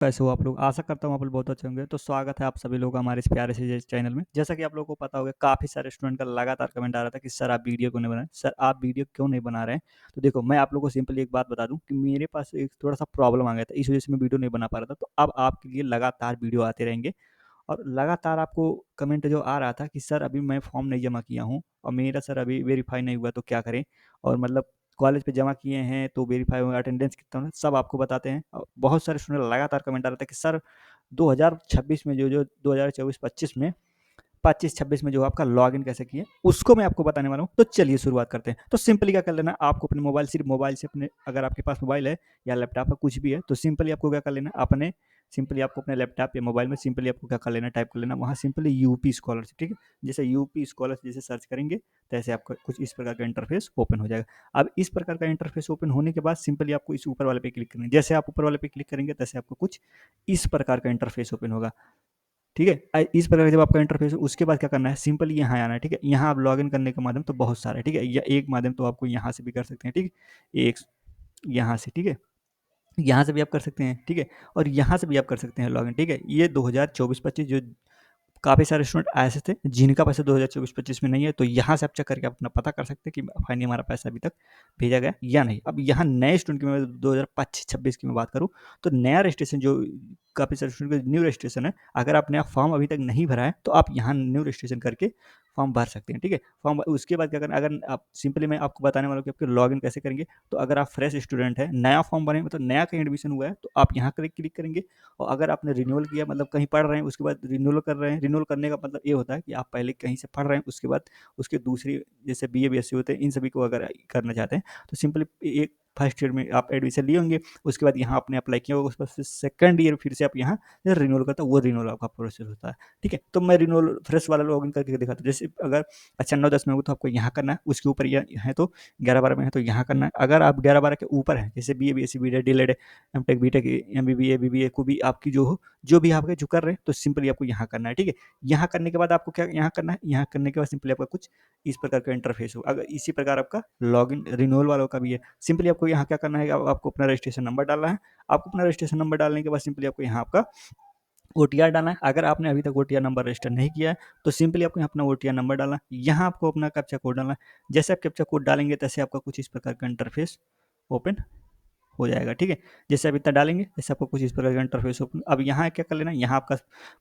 कैसे हो आप लोग? आशा करता हूँ आप लोग बहुत अच्छे होंगे। तो स्वागत है आप सभी लोगों का हमारे इस प्यारे से चैनल में। जैसा कि आप लोगों को पता होगा काफ़ी सारे स्टूडेंट का लगातार कमेंट आ रहा था कि सर आप वीडियो क्यों नहीं बना रहे? सर आप वीडियो क्यों नहीं बना रहे हैं? तो देखो मैं आप लोगों को सिंपली एक बात बता दूँ कि मेरे पास एक थोड़ा-सा प्रॉब्लम आ गया था। इस वज़ह से मैं वीडियो नहीं बना पा रहा था। तो अब आपके लिए लगातार वीडियो आते रहेंगे और लगातार आपको कमेंट जो आ रहा था कि सर अभी मैं फॉर्म नहीं जमा किया हूँ और मेरा सर अभी वेरीफ़ाई नहीं हुआ तो क्या करें? और मतलब कॉलेज पे जमा किए हैं तो वेरीफ़ाई होगा, अटेंडेंस कितना है, सब आपको बताते हैं। बहुत सारे स्टूडेंट लगातार कमेंट आ रहा था कि सर 2026 में जो 2024-25 में 25-26 में जो आपका लॉगिन कैसे किए उसको मैं आपको बताने वाला हूँ। तो चलिए शुरुआत करते हैं। तो सिंपली क्या कर लेना, आपको अपने मोबाइल सिर्फ मोबाइल से अपने, अगर आपके पास मोबाइल है या लैपटॉप है कुछ भी है, तो सिंपली आपको क्या कर लेना, अपने सिंपली आपको अपने लैपटॉप या मोबाइल में सिंपली आपको क्या कर लेना, टाइप कर लेना वहाँ सिंपली यूपी स्कॉलरशिप। ठीक है, जैसे यूपी स्कॉलरशिप जैसे सर्च करेंगे तैसे आपका कुछ इस प्रकार का इंटरफेस ओपन हो जाएगा। अब इस प्रकार का इंटरफेस ओपन होने के बाद सिंपली आपको इस ऊपर वाले पे क्लिक करेंगे। जैसे आप ऊपर वाले पे क्लिक करेंगे तैसे आपको कुछ इस प्रकार का इंटरफेस ओपन होगा। ठीक है, इस प्रकार का जब आपका इंटरफेस हो उसके बाद क्या करना है, सिंपली यहाँ आना है। ठीक है, यहाँ आप लॉगिन करने का माध्यम तो बहुत सारा है। ठीक है, या एक माध्यम तो आपको यहाँ से भी कर सकते हैं। ठीक है, एक यहाँ से, ठीक है, यहाँ से भी आप कर सकते हैं। ठीक है, और यहाँ से भी आप कर सकते हैं लॉगिन। ठीक है, ये 2024-25 जो काफ़ी सारे स्टूडेंट ऐसे थे जिनका पैसा 2024-25 में नहीं है, तो यहाँ से आप चेक करके अपना पता कर सकते हैं कि फाइनली हमारा पैसा अभी तक भेजा गया या नहीं। अब यहाँ नए स्टूडेंट की मैं 2025-26 की मैं बात करूँ तो नया रजिस्ट्रेशन जो काफ़ी सारे स्टूडेंट का न्यू रजिस्ट्रेशन है, अगर आपने आप फॉर्म अभी तक नहीं भरा है तो आप यहाँ न्यू रजिस्ट्रेशन करके फॉर्म भर सकते हैं। ठीक है, फॉर्म उसके बाद क्या करना, अगर आप सिंपली मैं आपको बताने वाला हूँ कि आपके लॉगिन कैसे करेंगे। तो अगर आप फ्रेश स्टूडेंट है, नया फॉर्म भरें, मतलब नया कहीं एडमिशन हुआ है, तो आप यहाँ क्लिक करेंगे। और अगर आपने रिन्यूअल किया, मतलब कहीं पढ़ रहे हैं उसके बाद रिन्यूअल कर रहे हैं, रिन्यूअल करने का मतलब ये होता है कि आप पहले कहीं से पढ़ रहे हैं उसके बाद उसके दूसरी जैसे बीए बीएससी होते हैं, इन सभी को अगर करना चाहते हैं तो सिंपली एक फर्स्ट ईयर में आप एडमिशन लिए होंगे, उसके बाद यहाँ आपने अप्लाई किया होगा, उसके बाद सेकंड ईयर फिर से आप यहाँ रिन्यूअल करते हैं, वो रिन्यूअल आपका प्रोसेस होता है। ठीक है, तो मैं रिन्यूअल फ्रेश वाला लॉगिन करके दिखाता हूँ। जैसे अगर अच्छा 9-10 में हो तो आपको यहाँ करना है, उसके ऊपर ये है तो 11-12 में है तो यहाँ करना है। अगर आप 11-12 के ऊपर है, जैसे BA BSc BTech DElEd MTech BTech MBBA BBA को भी आपकी जो हो, जो भी आपके जो कर रहे हैं, तो सिंपली आपको यहाँ करना है। ठीक है, यहाँ करने के बाद आपको क्या यहाँ करना है, यहाँ करने के बाद सिंपली आपका कुछ इस प्रकार का इंटरफेस हो। अगर इसी प्रकार आपका लॉगिन रिन्यूअल वालों का भी है, सिंपली आपको यहाँ क्या करना है, आपको अपना रजिस्ट्रेशन नंबर डालना है। आपको अपना रजिस्ट्रेशन नंबर डालने के बाद सिंपली आपको यहाँ आपका ओटीआर डालना है। अगर आपने अभी तक ओटीआर नंबर रजिस्टर नहीं किया है तो सिंपली आपको यहाँ अपना ओटीआर नंबर डालना है। यहाँ आपको अपना कैप्चा कोड डालना है। जैसे आप कैप्चा कोड डालेंगे तैसे आपका कुछ इस प्रकार का इंटरफेस ओपन हो जाएगा। ठीक है, जैसे आप इतना डालेंगे जैसे आपको कुछ इस प्रकार का इंटरफेस ओपन। अब यहाँ क्या कर लेना, यहाँ आपका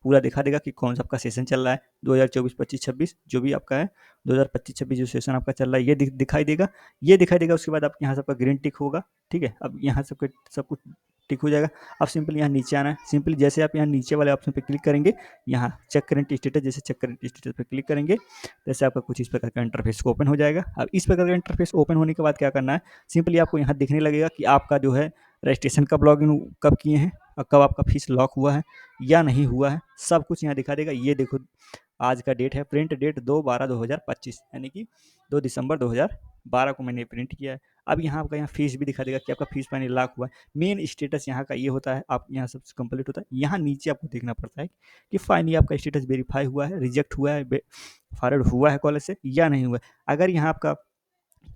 पूरा दिखा देगा कि कौन सा आपका सेशन चल रहा है, 2024-25-26 जो भी आपका है, 2025-26 जो सेशन आपका चल रहा है ये दिखाई देगा, ये दिखाई देगा। उसके बाद आप यहाँ से आपका ग्रीन टिक होगा। ठीक है, अब यहाँ सब कुछ टिक हो जाएगा। अब सिंपली यहाँ नीचे आना है। सिंपली जैसे आप यहाँ नीचे वाले ऑप्शन पे क्लिक करेंगे, यहाँ चेक करेंट स्टेटस, जैसे चेक करेंट स्टेटस पे क्लिक करेंगे जैसे आपका कुछ इस प्रकार का इंटरफेस ओपन हो जाएगा। अब इस प्रकार का इंटरफेस ओपन होने के बाद क्या करना है, सिंपली आपको यहाँ दिखने लगेगा कि आपका जो है रजिस्ट्रेशन कब लॉगिन कब किए हैं और कब आपका फीस लॉक हुआ है या नहीं हुआ है, सब कुछ यहाँ दिखा देगा। ये देखो आज का डेट है, प्रिंट डेट 2/12/2025 यानी कि 2 दिसंबर 2012 को मैंने प्रिंट किया है। अब यहाँ आपका यहाँ फीस भी दिखा देगा कि आपका फीस फाइनली लॉक हुआ है। मेन स्टेटस यहाँ का ये होता है, आप यहाँ सब कंप्लीट होता है। यहाँ नीचे आपको देखना पड़ता है कि फाइनली आपका स्टेटस वेरीफाई हुआ है, रिजेक्ट हुआ है, फॉरवर्ड हुआ है कॉलेज से या नहीं हुआ है। अगर यहाँ आपका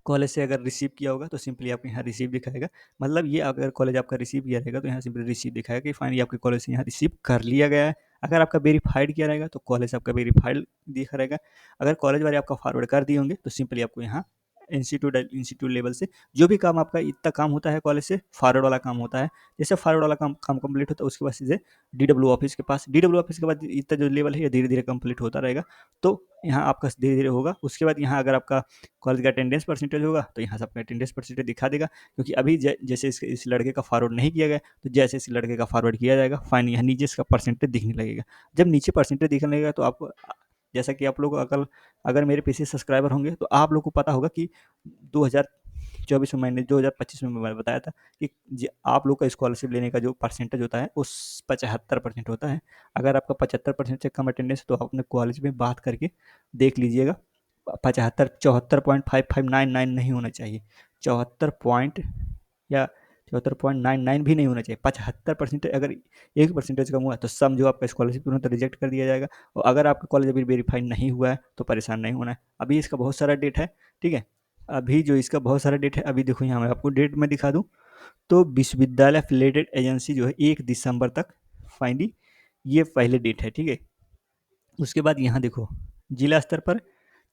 कॉलेज से अगर रिसीव किया होगा तो सिंपली आपको यहाँ रिसीव दिखाएगा। मतलब ये अगर कॉलेज आपका रिसीव किया रहेगा तो यहाँ सिंपली रिसीव दिखाएगा कि फाइनली आपके कॉलेज से यहाँ रिसीव कर लिया गया है। अगर आपका वेरीफाइड किया रहेगा तो कॉलेज आपका वेरीफाइड दिखा रहेगा। अगर कॉलेज वाले आपका फॉरवर्ड कर दिए होंगे तो सिंपली आपको यहाँ इंस्टीट्यूट लेवल से जो भी काम आपका इतना काम होता है कॉलेज से, फॉरवर्ड वाला काम होता है। जैसे फॉरवर्ड वाला काम कंप्लीट होता है उसके बाद सीधे डीडब्ल्यू ऑफिस के पास, डीडब्ल्यू ऑफिस के बाद इतना जो लेवल है ये धीरे धीरे कंप्लीट होता रहेगा। तो यहाँ आपका धीरे धीरे होगा। उसके बाद यहाँ अगर आपका कॉलेज का अटेंडेंस परसेंटेज होगा तो यहाँ से अपना अटेंडेंस परसेंटेज दिखा देगा, क्योंकि अभी जैसे इस लड़के का फॉरवर्ड नहीं किया गया, तो जैसे इस लड़के का फॉरवर्ड किया जाएगा फाइन यहाँ नीचे इसका परसेंटेज दिखने लगेगा। जब नीचे परसेंटेज दिखने लगेगा तो आपको, जैसा कि आप लोग अगर अगर मेरे पीछे सब्सक्राइबर होंगे तो आप लोग को पता होगा कि 2024 में मैंने 2025 में मैं बताया था कि आप लोग का स्कॉलरशिप लेने का जो परसेंटेज होता है उस 75% होता है। अगर आपका 75% से कम अटेंडेंस है तो आप अपने कॉलेज में बात करके देख लीजिएगा। 74.559 नहीं होना चाहिए, 74 या 74.99 भी नहीं होना चाहिए। 75% अगर 1% कम हुआ तो समझो आपका स्कॉलरशिप तुरंत रिजेक्ट कर दिया जाएगा। और अगर आपका कॉलेज अभी वेरीफाई नहीं हुआ है तो परेशान नहीं होना है। अभी इसका बहुत सारा डेट है। ठीक है, अभी जो इसका बहुत सारा डेट है, अभी देखो यहाँ मैं आपको डेट में दिखा दूँ तो विश्वविद्यालय एफिलिएटेड एजेंसी जो है 1 दिसंबर तक फाइनली ये पहले डेट है, ठीक है। उसके बाद यहाँ देखो जिला स्तर पर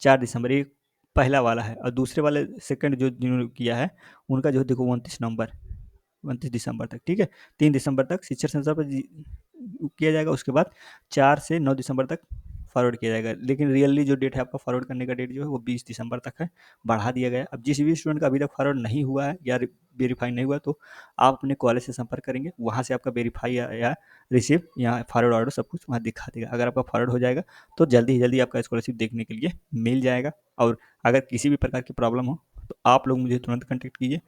4 दिसंबर एक पहला वाला है, और दूसरे वाले सेकंड जो जिन्होंने किया है उनका जो है देखो 29 दिसंबर तक, ठीक है। 3 दिसंबर तक शिक्षण संस्था पर किया जाएगा, उसके बाद 4 से 9 दिसंबर तक फॉरवर्ड किया जाएगा। लेकिन रियली जो डेट है आपका फॉरवर्ड करने का डेट जो है वो 20 दिसंबर तक है, बढ़ा दिया गया है। अब जिस भी स्टूडेंट का अभी तक फॉरवर्ड नहीं हुआ है या वेरीफाई नहीं हुआ, तो आप अपने कॉलेज से संपर्क करेंगे, वहाँ से आपका वेरीफाई या रिसीव या फॉरवर्ड ऑर्डर सब कुछ वहाँ दिखा देगा। अगर आपका फॉरवर्ड हो जाएगा तो जल्दी ही जल्दी आपका स्कॉलरशिप देखने के लिए मिल जाएगा। और अगर किसी भी प्रकार की प्रॉब्लम हो तो आप लोग मुझे तुरंत कॉन्टैक्ट कीजिए,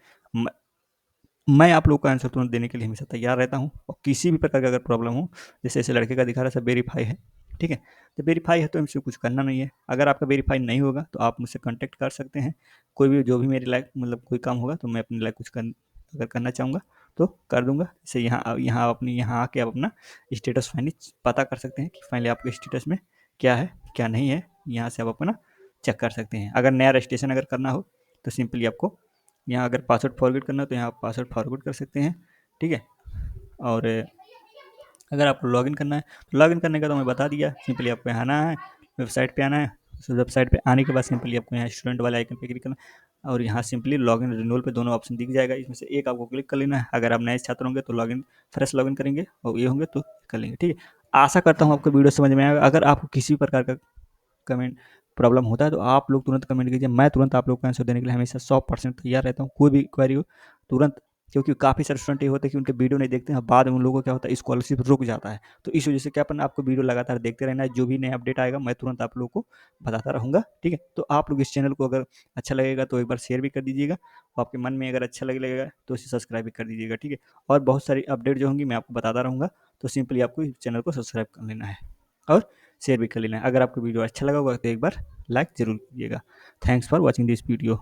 मैं आप लोगों का आंसर तुरंत देने के लिए हमेशा तैयार रहता हूँ। और किसी भी प्रकार का अगर प्रॉब्लम हो, जैसे ऐसे लड़के का दिखा रहा है सब वेरीफाई है, ठीक है। तो वेरीफाई है तो हमसे कुछ करना नहीं है। अगर आपका वेरीफाई नहीं होगा तो आप मुझसे कॉन्टैक्ट कर सकते हैं। कोई भी जो भी मेरे लायक मतलब कोई काम होगा तो मैं अपने लायक कुछ अगर करना चाहूँगा तो कर दूंगा। जैसे यहाँ अपनी यहाँ आके आप अपना स्टेटस फाइनली पता कर सकते हैं कि फाइनली आपके स्टेटस में क्या है क्या नहीं है। यहाँ से आप अपना चेक कर सकते हैं। अगर नया रजिस्ट्रेशन अगर करना हो तो सिंपली आपको यहाँ अगर पासवर्ड फॉरवर्ड करना हो तो यहाँ आप पासवर्ड फॉरवर्ड कर सकते हैं, ठीक है। और अगर आपको लॉगिन करना है तो लॉगिन करने का तो मैं बता दिया, सिंपली आपको यहाँ आना है, वेबसाइट पे आना है। वेबसाइट पे आने के बाद सिंपली आपको यहाँ स्टूडेंट वाले आइकन पे क्लिक करना है, और यहाँ सिंपली लॉगिन रिन्यूअल पे दोनों ऑप्शन दिख जाएगा, इसमें से एक आपको क्लिक कर लेना है। अगर आप नए छात्र होंगे तो लॉगिन फ्रेश लॉगिन करेंगे, और ये होंगे तो कर लेंगे, ठीक है। आशा करता हूँ आपको वीडियो समझ में आएगा। अगर आपको किसी प्रकार का कमेंट प्रॉब्लम होता है तो आप लोग तुरंत कमेंट कीजिए, मैं तुरंत आप लोग को आंसर देने के लिए हमेशा 100% तैयार रहता हूँ। कोई भी क्वेरी हो तुरंत, क्योंकि काफ़ी सारे स्टूडेंट ये होते हैं कि उनके वीडियो नहीं देखते हैं, बाद में उन लोगों को क्या होता है स्कॉलरशिप रुक जाता है। तो इस वजह से क्या अपन आपको वीडियो लगातार देखते रहना है, जो भी नया अपडेट आएगा मैं तुरंत आप लोगों को बताता रहूँगा, ठीक है। तो आप लोग इस चैनल को अगर अच्छा लगेगा तो एक बार शेयर भी कर दीजिएगा, और आपके मन में अगर अच्छा लगेगा तो इसे सब्सक्राइब भी कर दीजिएगा, ठीक है। और बहुत सारी अपडेट जो होंगी मैं आपको बताता रहूँगा, तो सिंपली आपको इस चैनल को सब्सक्राइब कर लेना है और शेयर भी कर लेना है। अगर आपको वीडियो अच्छा लगा होगा तो एक बार लाइक ज़रूर कीजिएगा। Thanks for watching this video.